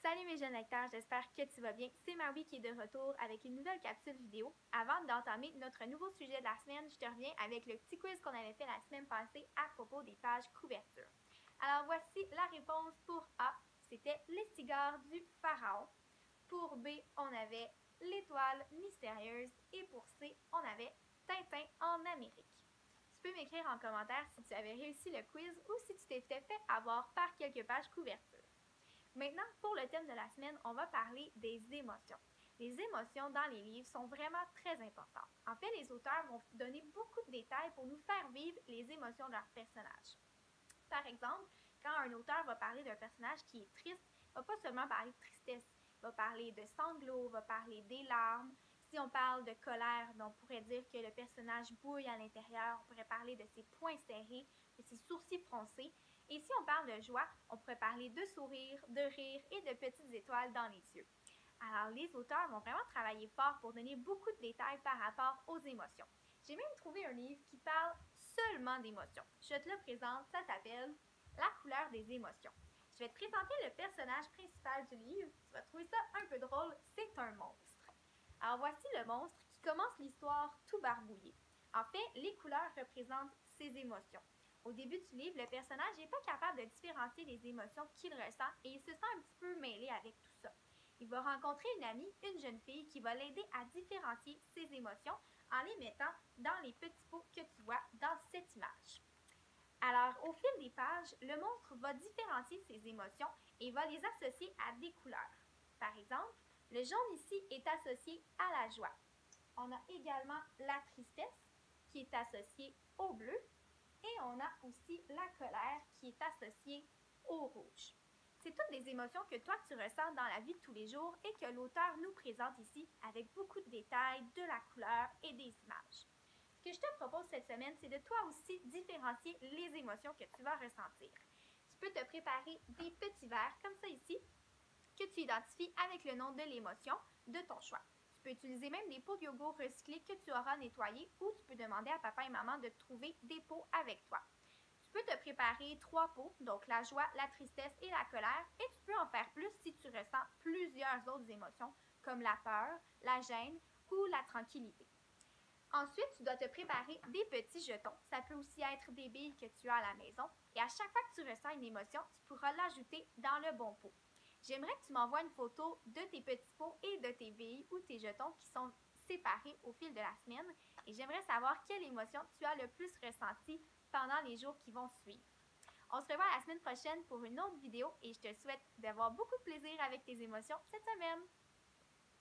Salut mes jeunes lecteurs, j'espère que tu vas bien. C'est Maui qui est de retour avec une nouvelle capsule vidéo. Avant d'entamer notre nouveau sujet de la semaine, je te reviens avec le petit quiz qu'on avait fait la semaine passée à propos des pages couverture. Alors voici la réponse pour A, c'était les cigares du pharaon. Pour B, on avait l'étoile mystérieuse. Et pour C, on avait Tintin en Amérique. Tu peux m'écrire en commentaire si tu avais réussi le quiz ou si tu t'étais fait avoir par quelques pages couverture. Maintenant, pour le thème de la semaine, on va parler des émotions. Les émotions dans les livres sont vraiment très importantes. En fait, les auteurs vont donner beaucoup de détails pour nous faire vivre les émotions de leurs personnages. Par exemple, quand un auteur va parler d'un personnage qui est triste, il ne va pas seulement parler de tristesse, il va parler de sanglots, il va parler des larmes. Si on parle de colère, on pourrait dire que le personnage bouille à l'intérieur, on pourrait parler de ses poings serrés, de ses sourcils froncés. Et si on parle de joie, on pourrait parler de sourire, de rire et de petites étoiles dans les yeux. Alors, les auteurs vont vraiment travailler fort pour donner beaucoup de détails par rapport aux émotions. J'ai même trouvé un livre qui parle seulement d'émotions. Je te le présente, ça s'appelle La couleur des émotions. Je vais te présenter le personnage principal du livre. Tu vas trouver ça un peu drôle, c'est un monstre. Alors voici le monstre qui commence l'histoire tout barbouillé. En fait, les couleurs représentent ses émotions. Au début du livre, le personnage n'est pas capable de différencier les émotions qu'il ressent et il se sent un petit peu mêlé avec tout ça. Il va rencontrer une amie, une jeune fille, qui va l'aider à différencier ses émotions en les mettant dans les petits pots que tu vois dans cette image. Alors, au fil des pages, le monstre va différencier ses émotions et va les associer à des couleurs. Par exemple, le jaune ici est associé à la joie. On a également la tristesse qui est associée au bleu et on a aussi la colère qui est associée au rouge. C'est toutes des émotions que toi tu ressens dans la vie de tous les jours et que l'auteur nous présente ici avec beaucoup de détails, de la couleur et des images. Ce que je te propose cette semaine, c'est de toi aussi différencier les émotions que tu vas ressentir. Tu peux te préparer des petits verres comme ça ici que tu identifies avec le nom de l'émotion de ton choix. Tu peux utiliser même des pots de yogourt recyclés que tu auras nettoyés ou tu peux demander à papa et maman de trouver des pots avec toi. Tu peux te préparer 3 pots, donc la joie, la tristesse et la colère, et tu peux en faire plus si tu ressens plusieurs autres émotions comme la peur, la gêne ou la tranquillité. Ensuite, tu dois te préparer des petits jetons. Ça peut aussi être des billes que tu as à la maison. Et à chaque fois que tu ressens une émotion, tu pourras l'ajouter dans le bon pot. J'aimerais que tu m'envoies une photo de tes petits pots et de tes billes ou tes jetons qui sont séparés au fil de la semaine. Et j'aimerais savoir quelle émotion tu as le plus ressentie pendant les jours qui vont suivre. On se revoit la semaine prochaine pour une autre vidéo et je te souhaite d'avoir beaucoup de plaisir avec tes émotions cette semaine.